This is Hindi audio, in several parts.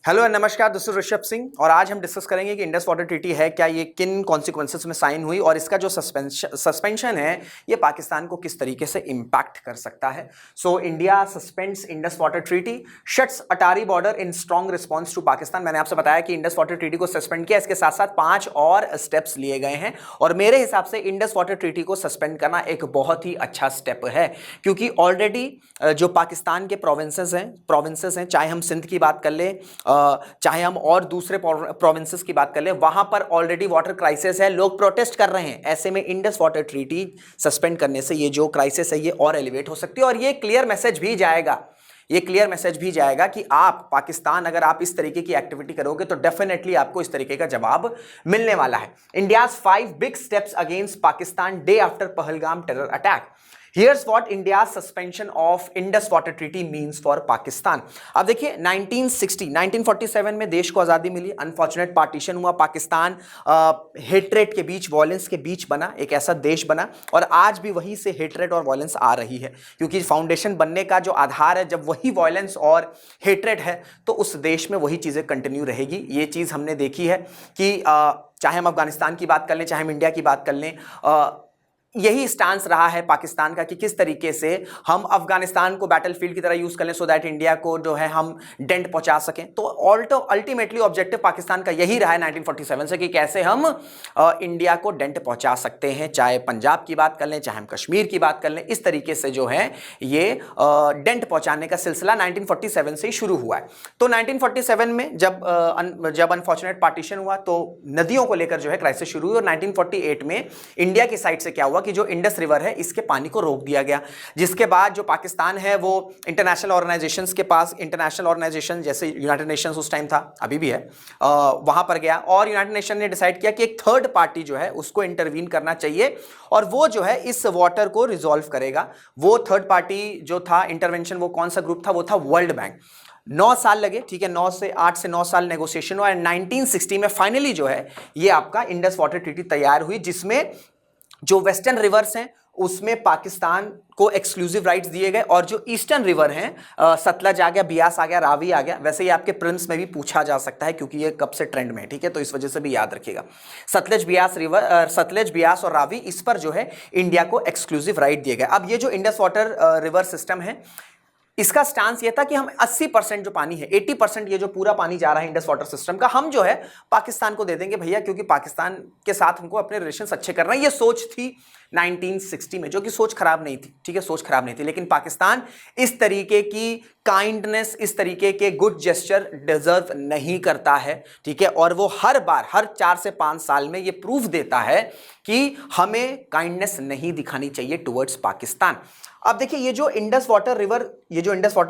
हेलो एंड नमस्कार, दिस इज ऋषभ सिंह और आज हम डिस्कस करेंगे कि इंडस वाटर ट्रीटी है क्या, ये किन कॉन्सिक्वेंसेस में साइन हुई और इसका जो सस्पेंशन है ये पाकिस्तान को किस तरीके से इंपैक्ट कर सकता है। So India suspends Indus water treaty, shuts Attari border in strong response to Pakistan. मैंने आपसे बताया कि इंडस वाटर ट्रीटी को सस्पेंड किया, इसके साथ साथ 5 और स्टेप्स लिए गए हैं और मेरे हिसाब से इंडस वाटर ट्रीटी को सस्पेंड करना एक बहुत ही अच्छा स्टेप है, क्योंकि ऑलरेडी जो पाकिस्तान के प्रोविंसेस हैं, चाहे हम सिंध की बात कर ले, चाहे हम और दूसरे प्रोविंसेस की बात कर ले, वहां पर ऑलरेडी वाटर क्राइसिस है, लोग प्रोटेस्ट कर रहे हैं। ऐसे में इंडस वाटर ट्रीटी सस्पेंड करने से ये जो क्राइसिस है ये और एलिवेट हो सकती है और ये क्लियर मैसेज भी जाएगा कि आप पाकिस्तान, अगर आप इस तरीके की एक्टिविटी करोगे तो डेफिनेटली आपको इस तरीके का जवाब मिलने वाला है। India's 5 big steps against Pakistan day after Pahalgam terror attack. Here's what India's suspension of Indus Water Treaty means for Pakistan। अब देखिए 1947 में देश को आज़ादी मिली, अनफॉर्चुनेट पार्टीशन हुआ, पाकिस्तान हेट्रेट के बीच, वॉयलेंस के बीच बना, एक ऐसा देश बना और आज भी वहीं से हेट्रेट और वॉयलेंस आ रही है, क्योंकि फाउंडेशन बनने का जो आधार है, जब वही वॉयलेंस और हेट्रेट है तो उस देश में वही चीज़ें कंटिन्यू रहेगी। ये चीज़ हमने देखी है कि चाहे हम अफगानिस्तान की बात कर लें, चाहे हम इंडिया की बात कर लें, यही स्टांस रहा है पाकिस्तान का कि किस तरीके से हम अफगानिस्तान को बैटलफील्ड की तरह यूज कर लें सो दैट इंडिया को जो है हम डेंट पहुंचा सकें। तो अल्टीमेटली ऑब्जेक्टिव पाकिस्तान का यही रहा है 1947 से कि कैसे हम इंडिया को डेंट पहुंचा सकते हैं, चाहे पंजाब की बात कर लें, चाहे हम कश्मीर की बात कर लें। इस तरीके से जो है ये डेंट पहुंचाने का सिलसिला 1947 से ही शुरू हुआ है। तो 1947 में जब अनफॉर्चुनेट पार्टीशन हुआ तो नदियों को लेकर जो है क्राइसिस शुरू हुई और 1948 में इंडिया की साइड से क्या हुआ कि जो इंडस रिवर है इसके पानी को रोक दिया गया, जिसके बाद जो पाकिस्तान है वो इंटरनेशनल ऑर्गेनाइजेशंस के पास, इंटरनेशनल ऑर्गेनाइजेशन जैसे यूनाइटेड नेशंस उस टाइम था, अभी भी है, वहां पर गया और यूनाइटेड नेशन ने डिसाइड किया कि एक थर्ड पार्टी जो है उसको इंटरवीन करना चाहिए और वो जो है इस वाटर को रिजॉल्व करेगा। वो थर्ड पार्टी जो था इंटरवेंशन, वो कौन सा ग्रुप था? वो था वर्ल्ड बैंक। 9 साल लगे, ठीक है, 8 से 9 साल नेगोशिएशन हुआ। 1960 में फाइनली जो है ये आपका इंडस वाटर ट्रीटी तैयार हुई, जिसमें जो वेस्टर्न रिवर्स हैं उसमें पाकिस्तान को एक्सक्लूसिव राइट्स दिए गए और जो ईस्टर्न रिवर हैं, सतलज आ गया, बियास आ गया, रावी आ गया, वैसे ही आपके प्रिलिम्स में भी पूछा जा सकता है क्योंकि ये कब से ट्रेंड में है, ठीक है, तो इस वजह से भी याद रखिएगा। सतलज बियास और रावी, इस पर जो है इंडिया को एक्सक्लूसिव राइट दिए गए। अब ये जो इंडस वाटर रिवर सिस्टम है इसका स्टांस ये था कि हम 80% जो पानी है, 80% ये जो पूरा पानी जा रहा है इंडस वाटर सिस्टम का, हम जो है पाकिस्तान को दे देंगे भैया, क्योंकि पाकिस्तान के साथ हमको अपने रिलेशंस अच्छे करना है। ये सोच थी 1960 में, जो कि सोच खराब नहीं थी, ठीक है, सोच खराब नहीं थी, लेकिन पाकिस्तान इस तरीके की काइंडनेस, इस तरीके के गुड जेस्चर डिजर्व नहीं करता है, ठीक है, और वो हर बार, हर 4 से 5 साल में ये प्रूफ देता है कि हमें काइंडनेस नहीं दिखानी चाहिए टुवर्ड्स पाकिस्तान। अब देखिए ये जो इंडस वाटर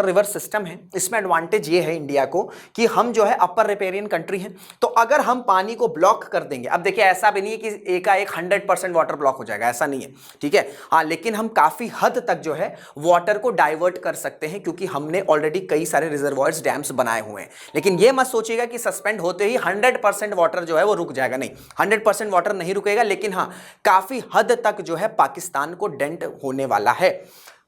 रिवर सिस्टम है, इसमें एडवांटेज ये है इंडिया को कि हम जो है अपर रिपेरियन कंट्री हैं, तो अगर हम पानी को ब्लॉक कर देंगे, अब देखिए ऐसा भी नहीं है कि एकाएक 100% वाटर ब्लॉक हो जाएगा, ऐसा नहीं है, ठीक है, हाँ, लेकिन हम काफी हद तक जो है वाटर को डाइवर्ट कर सकते हैं क्योंकि हमने ऑलरेडी कई सारे रिजर्वॉयर्स, डैम्स बनाए हुए हैं। लेकिन ये मत सोचिएगा कि सस्पेंड होते ही 100% वाटर जो है वो रुक जाएगा, नहीं, 100% वाटर नहीं रुकेगा, लेकिन हाँ काफी हद तक जो है पाकिस्तान को डेंट होने वाला है।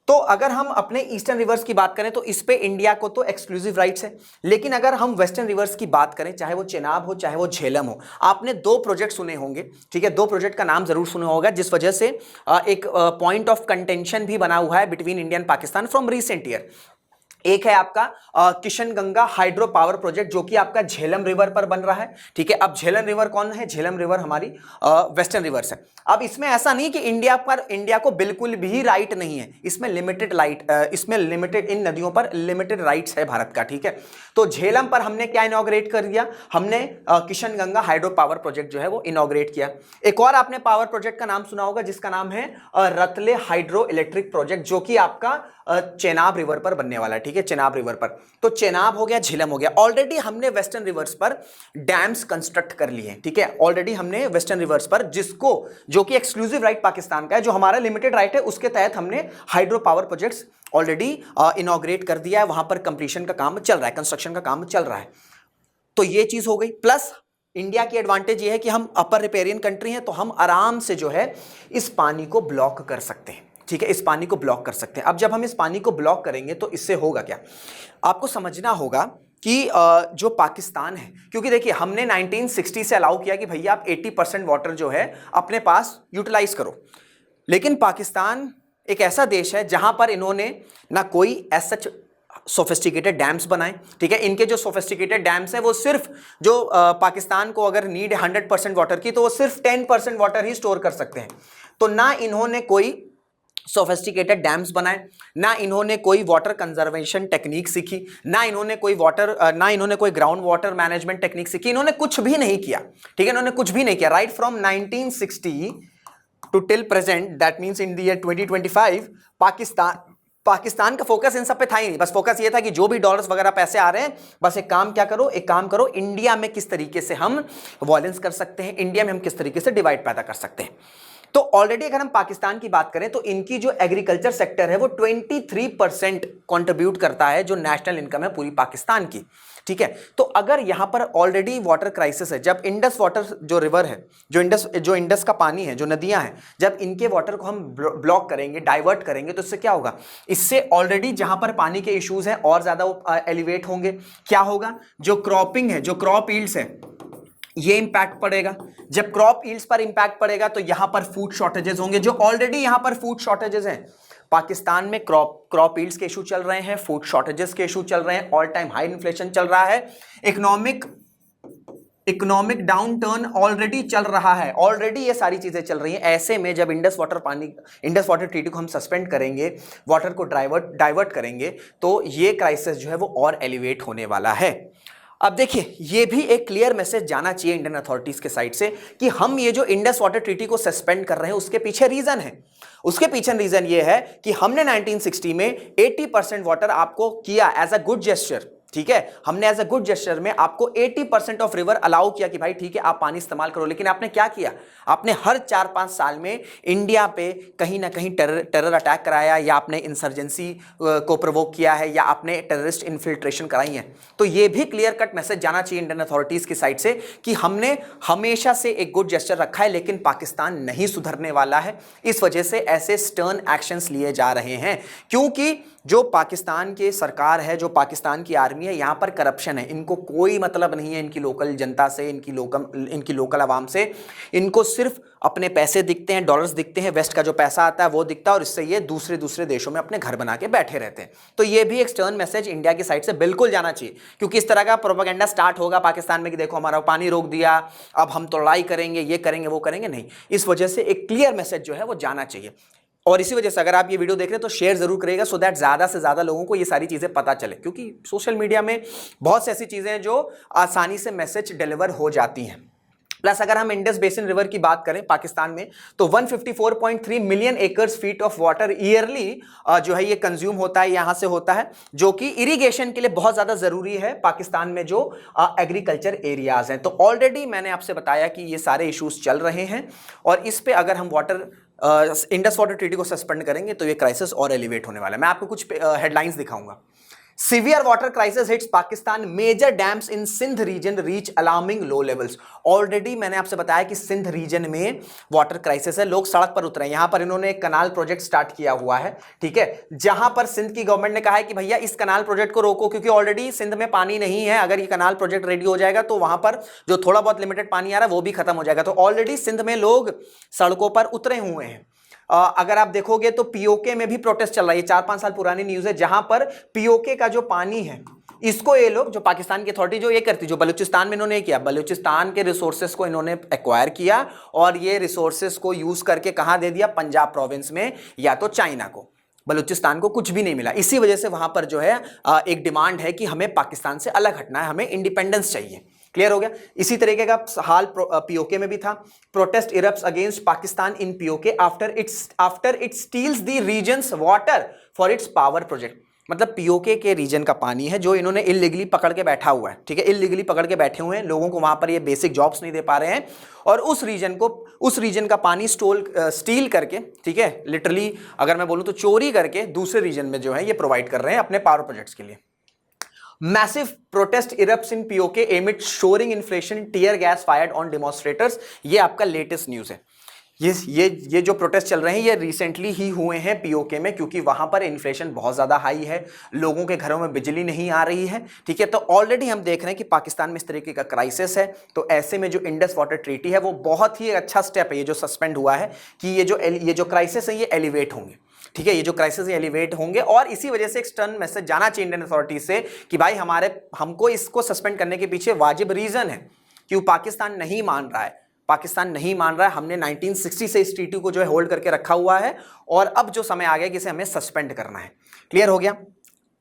तो अगर हम अपने ईस्टर्न रिवर्स की बात करें तो इस पे इंडिया को तो एक्सक्लूसिव राइट्स है, लेकिन अगर हम वेस्टर्न रिवर्स की बात करें, चाहे वो चेनाब हो चाहे वो झेलम हो, आपने 2 प्रोजेक्ट सुने होंगे, ठीक है, 2 प्रोजेक्ट का नाम जरूर सुना होगा, जिस वजह से एक पॉइंट ऑफ कंटेंशन भी बना हुआ है between India and Pakistan from recent year. एक है आपका Kishan Ganga hydro power project, जो कि आपका झेलम रिवर पर बन रहा है, ठीक है। अब झेलम रिवर कौन है? झेलम रिवर हमारी वेस्टर्न रिवर्स है। अब इसमें ऐसा नहीं कि इंडिया को बिल्कुल भी राइट नहीं है, इसमें लिमिटेड इन नदियों पर लिमिटेड राइट्स है भारत का, ठीक है। तो झेलम पर हमने क्या इनॉग्रेट कर दिया? हमने Kishan Ganga hydro power project जो है वो इनॉग्रेट किया। एक और आपने पावर प्रोजेक्ट का नाम सुना होगा जिसका नाम है रतले हाइड्रो इलेक्ट्रिक प्रोजेक्ट, जो कि आपका चेनाब रिवर पर बनने वाला है, ठीक है, चेनाब रिवर पर। तो चेनाब हो गया, झेलम हो गया। ऑलरेडी हमने वेस्टर्न रिवर्स पर डैम्स कंस्ट्रक्ट कर लिए हैं, ठीक है, ऑलरेडी हमने वेस्टर्न रिवर्स पर, जो कि एक्सक्लूसिव राइट पाकिस्तान का है, जो हमारा लिमिटेड राइट है, उसके तहत हमने hydro power projects already inaugurate कर दिया है, वहां पर कंप्लीशन का काम चल रहा है, कंस्ट्रक्शन का काम चल रहा है। तो ये चीज हो गई। प्लस इंडिया की एडवांटेज ये है कि हम अपर रिपेरियन कंट्री हैं, तो हम आराम से जो है इस पानी को ब्लॉक कर सकते हैं, ठीक है, इस पानी को ब्लॉक कर सकते हैं। अब जब हम इस पानी को ब्लॉक करेंगे तो इससे होगा क्या? आपको समझना होगा कि जो पाकिस्तान है, क्योंकि देखिए हमने 1960 से अलाउ किया कि भैया आप 80% वाटर जो है अपने पास यूटिलाइज करो, लेकिन पाकिस्तान एक ऐसा देश है जहां पर इन्होंने ना कोई एज सच सोफिस्टिकेटेड डैम्स बनाए, ठीक है। इनके जो सोफिस्टिकेटेड डैम्स हैं वो सिर्फ जो पाकिस्तान को अगर नीड है 100% वाटर की, तो वो सिर्फ 10% वाटर ही स्टोर कर सकते हैं। तो ना इन्होंने कोई सोफिस्टिकेटेड डैम्स बनाए, ना इन्होंने कोई वाटर कंजर्वेशन टेक्निक सीखी, ना इन्होंने कोई ग्राउंड वाटर मैनेजमेंट टेक्निक सीखी, इन्होंने कुछ भी नहीं किया, ठीक है। इन्होंने कुछ भी नहीं किया। Right from 1960 to till present, that means in the year 2025, Pakistan का फोकस इन सब पे था ही नहीं। बस फोकस ये था कि जो भी डॉलर्स वगैरह पैसे आ रहे हैं, बस एक काम करो, इंडिया में किस तरीके से हम वॉयलेंस कर सकते हैं, इंडिया में हम किस तरीके से डिवाइड पैदा कर सकते हैं। तो ऑलरेडी अगर हम पाकिस्तान की बात करें तो इनकी जो एग्रीकल्चर सेक्टर है वो 23% कंट्रीब्यूट करता है जो नेशनल इनकम है पूरी पाकिस्तान की, ठीक है। तो अगर यहां पर ऑलरेडी वाटर क्राइसिस है, जब इंडस वाटर जो रिवर है, जो इंडस का पानी है, जो नदियां हैं, जब इनके वाटर को हम ब्लॉक करेंगे, डाइवर्ट करेंगे, तो इससे क्या होगा? इससे ऑलरेडी जहां पर पानी के इश्यूज हैं और ज्यादा वो एलिवेट होंगे। क्या होगा? जो क्रॉपिंग है, जो क्रॉप यील्ड्स है, ये इंपैक्ट पड़ेगा। जब क्रॉप यील्ड्स पर इंपैक्ट पड़ेगा तो यहां पर फूड शॉर्टेजेस होंगे, जो ऑलरेडी यहां पर फूड शॉर्टेजेस हैं। पाकिस्तान में क्रॉप यील्ड्स के इशू चल रहे हैं, फूड शॉर्टेजेस के इशू चल रहे हैं, ऑल टाइम हाई इन्फ्लेशन चल रहा है, इकोनॉमिक डाउन टर्न ऑलरेडी चल रहा है, ऑलरेडी ये सारी चीजें चल रही हैं। ऐसे में जब इंडस वाटर ट्रीटी को हम सस्पेंड करेंगे, वाटर को डाइवर्ट करेंगे, तो ये क्राइसिस जो है वो और एलिवेट होने वाला है। अब देखिए, ये भी एक क्लियर मैसेज जाना चाहिए इंडियन अथॉरिटीज के साइड से कि हम ये जो इंडस वाटर ट्रीटी को सस्पेंड कर रहे हैं उसके पीछे रीजन है। उसके पीछे रीजन ये है कि हमने 1960 में 80% वाटर आपको किया एज अ गुड जेस्चर, ठीक है। हमने एज अ गुड जेस्चर में आपको 80% ऑफ रिवर अलाउ किया कि भाई ठीक है आप पानी इस्तेमाल करो, लेकिन आपने क्या किया? आपने हर 4-5 साल में इंडिया पे कहीं ना कहीं टेरर अटैक कराया, या आपने इंसर्जेंसी को प्रोवोक किया है, या आपने टेररिस्ट इन्फिल्ट्रेशन कराई है। तो ये भी क्लियर कट मैसेज जाना चाहिए इंडियन अथॉरिटीज की साइड से कि हमने हमेशा से एक गुड जेस्चर रखा है, लेकिन पाकिस्तान नहीं सुधरने वाला है। इस वजह से ऐसे स्टर्न एक्शंस लिए जा रहे हैं, क्योंकि जो पाकिस्तान की सरकार है, जो पाकिस्तान की आर्मी है, यहां पर करप्शन है। इनको कोई मतलब नहीं है इनकी लोकल जनता से, इनकी लोकल आवाम से। इनको सिर्फ अपने पैसे दिखते हैं, डॉलर्स दिखते हैं, वेस्ट का जो पैसा आता है वो दिखता है, और इससे ये दूसरे देशों में अपने घर बना के बैठे रहते हैं। तो ये भी एक स्टर्न मैसेज इंडिया की साइड से बिल्कुल जाना चाहिए, क्योंकि इस तरह का प्रोपेगेंडा स्टार्ट होगा पाकिस्तान में कि देखो हमारा पानी रोक दिया, अब हम तो लड़ाई करेंगे, ये करेंगे, वो करेंगे। नहीं, इस वजह से एक क्लियर मैसेज जो है वो जाना चाहिए। और इसी वजह से अगर आप ये वीडियो देख रहे हैं तो शेयर जरूर करिएगा, सो दैट ज्यादा से ज्यादा लोगों को ये सारी चीजें पता चले, क्योंकि सोशल मीडिया में बहुत सी ऐसी चीजें हैं जो आसानी से मैसेज डिलीवर हो जाती हैं। प्लस अगर हम इंडस बेसिन रिवर की बात करें पाकिस्तान में, तो 154.3 million acres feet of water yearly जो है ये कंज्यूम होता है, यहां से होता है, जो कि इरिगेशन के लिए बहुत ज्यादा जरूरी है पाकिस्तान में जो एग्रीकल्चर एरियाज हैं। तो ऑलरेडी मैंने आपसे बताया कि ये सारे इश्यूज चल रहे हैं, और इस पे अगर हम इंडस वाटर ट्रीटी को सस्पेंड करेंगे तो ये क्राइसिस और एलिवेट होने वाला है। मैं आपको कुछ हेडलाइंस दिखाऊंगा। Severe water crisis hits Pakistan. Major dams in Sindh region reach alarming low levels. Already मैंने आपसे बताया कि सिंध रीजन में वाटर क्राइसिस है, लोग सड़क पर उतरे हैं। यहां पर इन्होंने एक कनाल प्रोजेक्ट स्टार्ट किया हुआ है, ठीक है, जहां पर सिंध की गवर्नमेंट ने कहा है कि भैया इस कनाल प्रोजेक्ट को रोको, क्योंकि ऑलरेडी सिंध में पानी नहीं है। अगर ये कनाल प्रोजेक्ट रेडी हो जाएगा तो वहां पर जो थोड़ा बहुत लिमिटेड पानी आ रहा है वो भी खत्म हो जाएगा। तो ऑलरेडी सिंध में लोग सड़कों पर उतरे हुए हैं। अगर आप देखोगे तो पीओके में भी प्रोटेस्ट चल रहा है, 4-5 साल पुरानी न्यूज है, जहां पर पीओके का जो पानी है इसको ये लोग, जो पाकिस्तान की अथॉरिटी जो ये करती, जो बलूचिस्तान में इन्होंने किया, बलूचिस्तान के रिसोर्सेस को इन्होंने एक्वायर किया, और ये रिसोर्सेस को यूज करके कहां दे दिया? पंजाब प्रोविंस में या तो चाइना को। बलूचिस्तान को कुछ भी नहीं मिला। इसी वजह से वहां पर जो है एक डिमांड है कि हमें पाकिस्तान से अलग हटना है, हमें इंडिपेंडेंस चाहिए। क्लियर हो गया? इसी तरीके का हाल पीओके में भी था। Protest erupts against Pakistan in POK after it steals the region's water for its power project. मतलब पीओके के रीजन का पानी है जो इन्होंने इलीगली पकड़ के बैठा हुआ है, ठीक है, इलीगली पकड़ के बैठे हुए हैं, लोगों को वहां पर ये बेसिक जॉब्स नहीं दे पा रहे हैं, और उस रीजन का पानी स्टील करके, ठीक है, लिटरली अगर मैं बोलूं तो चोरी करके दूसरे रीजन में जो है ये प्रोवाइड कर रहे हैं अपने पावर प्रोजेक्ट्स के लिए। Massive protest erupts in POK amid soaring inflation, tear gas fired on demonstrators। ये आपका लेटेस्ट न्यूज है। ये जो प्रोटेस्ट चल रहे हैं ये रिसेंटली ही हुए हैं पीओके में, क्योंकि वहां पर इन्फ्लेशन बहुत ज्यादा हाई है, लोगों के घरों में बिजली नहीं आ रही है, ठीक है। तो ऑलरेडी हम देख रहे हैं कि पाकिस्तान में इस तरीके का क्राइसिस है। तो ऐसे में जो इंडस वाटर ट्रीटी है वो बहुत ही अच्छा स्टेप है, ये जो सस्पेंड हुआ है, कि ये जो क्राइसिस है ये एलिवेट होंगे, ठीक है। ये जो क्राइसिस एलिवेट होंगे और इसी वजह से एक स्टर्न मैसेज जाना चाहिए इंडियन अथॉरिटी से कि भाई हमको इसको सस्पेंड करने के पीछे वाजिब रीजन है कि पाकिस्तान नहीं मान रहा है, पाकिस्तान नहीं मान रहा है। हमने 1960 से इस ट्रीटी को जो है होल्ड करके रखा हुआ है और अब जो समय आ गया कि इसे हमें सस्पेंड करना है। क्लियर हो गया।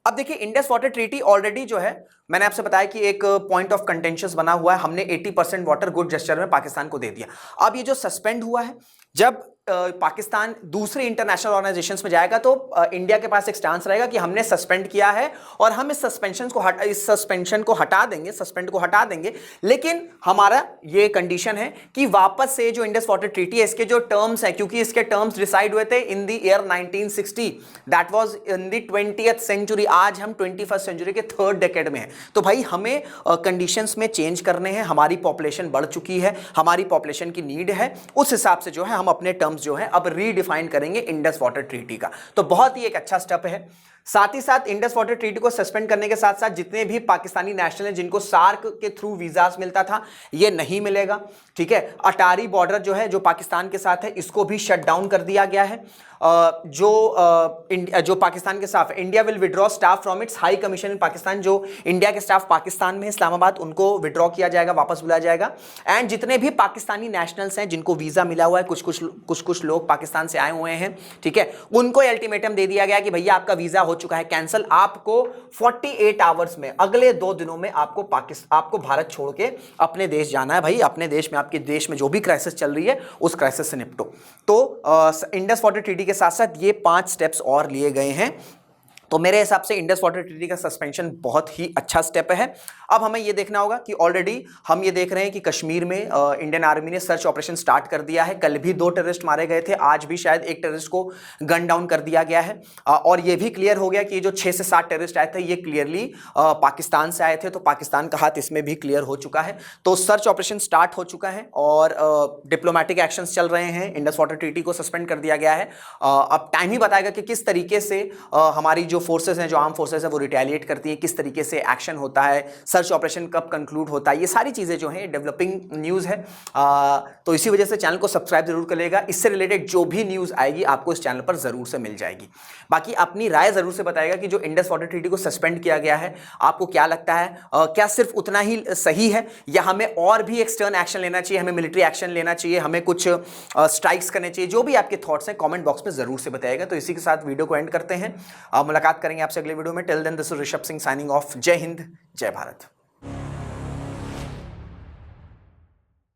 अब देखिए इंडस वाटर ट्रीटी ऑलरेडी जो है मैंने आपसे बताया कि एक पॉइंट ऑफ कंटेंशन बना हुआ है, हमने 80% वाटर गुड जेस्चर में पाकिस्तान को दे दिया। अब ये जो सस्पेंड हुआ है, जब पाकिस्तान दूसरे इंटरनेशनल ऑर्गेनाइजेशंस में जाएगा तो इंडिया के पास एक स्टांस रहेगा कि हमने सस्पेंड किया है और हम इस सस्पेंशन को हटा देंगे, सस्पेंड को हटा देंगे, लेकिन हमारा ये कंडीशन है कि वापस से जो इंडस वाटर ट्रीटी है इसके जो टर्म्स हैं, क्योंकि इसके टर्म्स डिसाइड हुए थे in the year 1960, that was in the 20th century. आज हम 21st सेंचुरी के 3rd डेकेड में हैं। तो भाई हमें कंडीशंस में चेंज करने हैं, हमारी पॉपुलेशन बढ़ चुकी है, हमारी पॉपुलेशन की नीड है, उस हिसाब से जो है हम अपने टर्म्स जो है अब रीडिफाइन करेंगे इंडस वाटर ट्रीटी का। तो बहुत ही एक अच्छा स्टेप है। साथ ही साथ इंडस वाटर ट्रीटी को सस्पेंड करने के साथ साथ जितने भी पाकिस्तानी नेशनल हैं जिनको सार्क के थ्रू वीजास मिलता था ये नहीं मिलेगा, ठीक है। अटारी बॉर्डर जो है जो पाकिस्तान के साथ है इसको भी शट डाउन कर दिया गया है। जो पाकिस्तान के staff, India will withdraw staff from its high commission इन पाकिस्तान, जो इंडिया के स्टाफ पाकिस्तान में इस्लामाबाद उनको विड्रॉ किया जाएगा, वापस बुलाया जाएगा। एंड जितने भी पाकिस्तानी नेशनल्स हैं जिनको वीजा मिला हुआ है, कुछ लोग पाकिस्तान से आए हुए हैं, ठीक है, उनको अल्टीमेटम दे दिया गया कि भैया आपका वीजा हो चुका है कैंसिल, आपको 48 आवर्स में, अगले 2 दिनों में आपको भारत छोड़ के अपने देश जाना है। भाई अपने देश में, आपके देश में जो भी क्राइसिस चल रही है उस क्राइसिस से निपटो। तो इंडस वाटर ट्रीटी के साथ साथ ये 5 स्टेप्स और लिए गए हैं। तो मेरे हिसाब से इंडस वाटर ट्रीटी का सस्पेंशन बहुत ही अच्छा स्टेप है। अब हमें यह देखना होगा कि ऑलरेडी हम ये देख रहे हैं कि कश्मीर में इंडियन आर्मी ने सर्च ऑपरेशन स्टार्ट कर दिया है। कल भी 2 टेररिस्ट मारे गए थे, आज भी शायद एक टेररिस्ट को गन डाउन कर दिया गया है। और यह भी क्लियर हो गया कि जो 6 से 7 टेररिस्ट आए थे ये क्लियरली पाकिस्तान से आए थे, तो पाकिस्तान का हाथ इसमें भी क्लियर हो चुका है। तो सर्च ऑपरेशन स्टार्ट हो चुका है और डिप्लोमेटिक एक्शंस चल रहे हैं। इंडस वाटर ट्रीटी को सस्पेंड कर दिया गया है। अब टाइम ही बताएगा कि किस तरीके से हमारी जो फोर्सेस हैं, जो आर्म फोर्सेस है वो रिटेलिएट करती हैं, किस तरीके से एक्शन होता है, सर्च ऑपरेशन कब कंक्लूड होता है, ये सारी चीजें जो हैं डेवलपिंग न्यूज़ है। तो इसी वजह से चैनल को सब्सक्राइब जरूर करिएगा, इससे रिलेटेड जो भी न्यूज़ आएगी आपको इस चैनल पर जरूर से मिल जाएगी। बाकी अपनी राय जरूर से बताएगा कि जो इंडस वाटर ट्रीटी को सस्पेंड किया गया है आपको क्या लगता है, क्या सिर्फ उतना ही सही है या हमें और भी एक्सटर्न एक्शन लेना चाहिए, हमें मिलिट्री एक्शन लेना चाहिए, हमें कुछ स्ट्राइक्स करने चाहिए। जो भी आपके थॉट्स हैं कमेंट बॉक्स में जरूर से बताइएगा। तो इसी के साथ वीडियो को एंड करते हैं, मुलाकात करेंगे आपसे अगले वीडियो में। Till then this is Rishabh Singh signing off. Jai Hind, जय भारत।